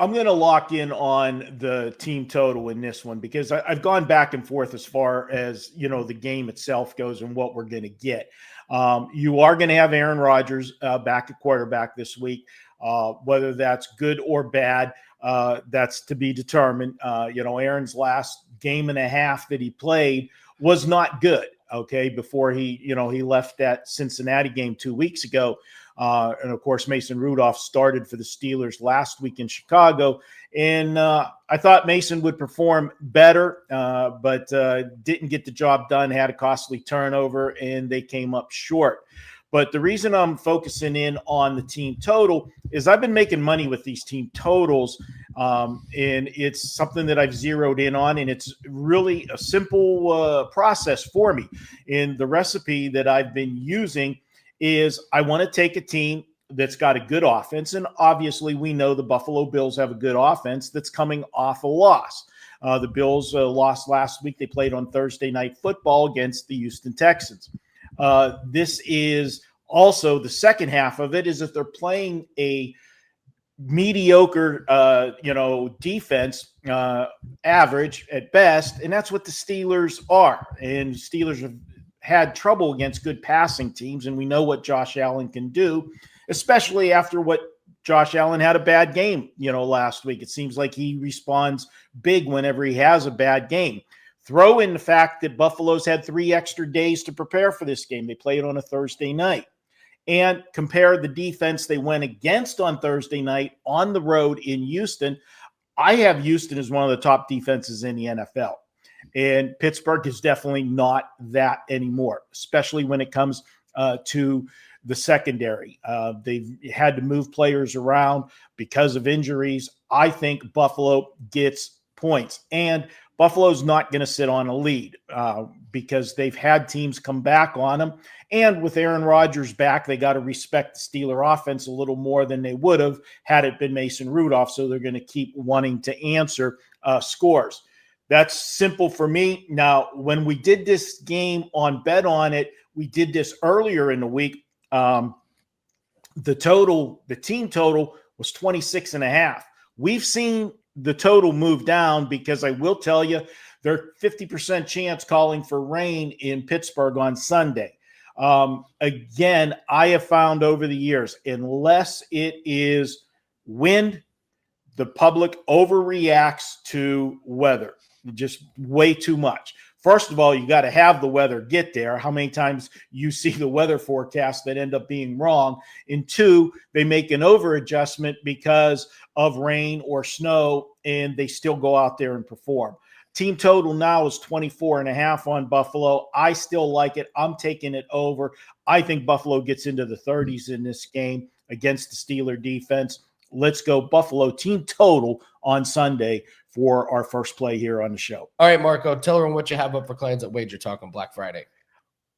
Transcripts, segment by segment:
I'm going to lock in on the team total in this one because I've gone back and forth as far as, the game itself goes and what we're going to get. You are going to have Aaron Rodgers back at quarterback this week. Whether that's good or bad, that's to be determined. Aaron's last game and a half that he played was not good. Okay, before he left that Cincinnati game 2 weeks ago. And of course, Mason Rudolph started for the Steelers last week in Chicago. And I thought Mason would perform better, but didn't get the job done, had a costly turnover, and they came up short. But the reason I'm focusing in on the team total is I've been making money with these team totals, and it's something that I've zeroed in on, and it's really a simple process for me. And the recipe that I've been using is I want to take a team that's got a good offense, and obviously we know the Buffalo Bills have a good offense that's coming off a loss. The Bills lost last week. They played on Thursday Night Football against the Houston Texans. This is also the second half of it is that they're playing a mediocre, defense, average at best, and that's what the Steelers are. And Steelers have had trouble against good passing teams, and we know what Josh Allen can do, especially after what Josh Allen had a bad game, last week. It seems like he responds big whenever he has a bad game. Throw in the fact that Buffalo's had 3 extra days to prepare for this game. They played on a Thursday night. And compare the defense they went against on Thursday night on the road in Houston. I have Houston as one of the top defenses in the NFL. And Pittsburgh is definitely not that anymore, especially when it comes to the secondary. They've had to move players around because of injuries. I think Buffalo gets points. And Buffalo's not going to sit on a lead because they've had teams come back on them. And with Aaron Rodgers back, they got to respect the Steeler offense a little more than they would have had it been Mason Rudolph. So they're going to keep wanting to answer scores. That's simple for me. Now, when we did this game on Bet On It, we did this earlier in the week. The team total was 26.5. We've seen the total move down because I will tell you they're 50% chance calling for rain in Pittsburgh on Sunday. Again, I have found over the years, unless it is wind, the public overreacts to weather, just way too much. First of all, you got to have the weather get there. How many times you see the weather forecast that end up being wrong? And 2, they make an over adjustment because of rain or snow, and they still go out there and perform. Team total now is 24.5 on Buffalo. I still like it. I'm taking it over. I think Buffalo gets into the 30s in this game against the Steeler defense. Let's go Buffalo team total on Sunday for our first play here on the show. All right, Marco, tell everyone what you have up for clients at WagerTalk on Black Friday.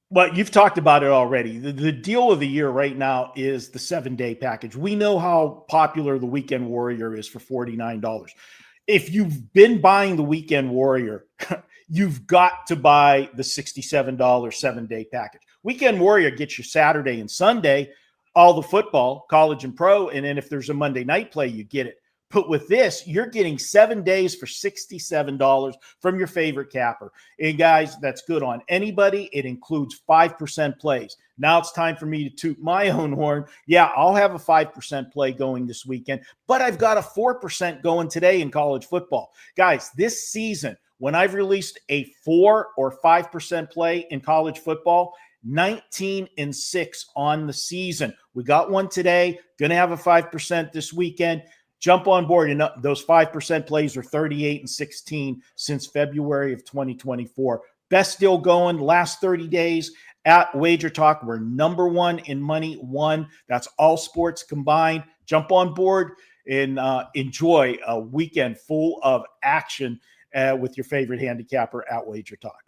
Well, you've talked about it already. The deal of the year right now is the 7-day package. We know how popular the Weekend Warrior is for $49. If you've been buying the Weekend Warrior, you've got to buy the $67 7-day package. Weekend Warrior gets you Saturday and Sunday, all the football, college and pro, and then if there's a Monday night play, you get it. But with this, you're getting 7 days for $67 from your favorite capper. And guys, that's good on anybody. It includes 5% plays. Now it's time for me to toot my own horn. Yeah, I'll have a 5% play going this weekend, but I've got a 4% going today in college football. Guys, this season, when I've released a 4 or 5% play in college football, 19-6 on the season. We got one today, going to have a 5% this weekend. Jump on board. And those 5% plays are 38-16 since February of 2024. Best deal going last 30 days at WagerTalk. We're number 1 in money won. That's all sports combined. Jump on board and enjoy a weekend full of action with your favorite handicapper at WagerTalk.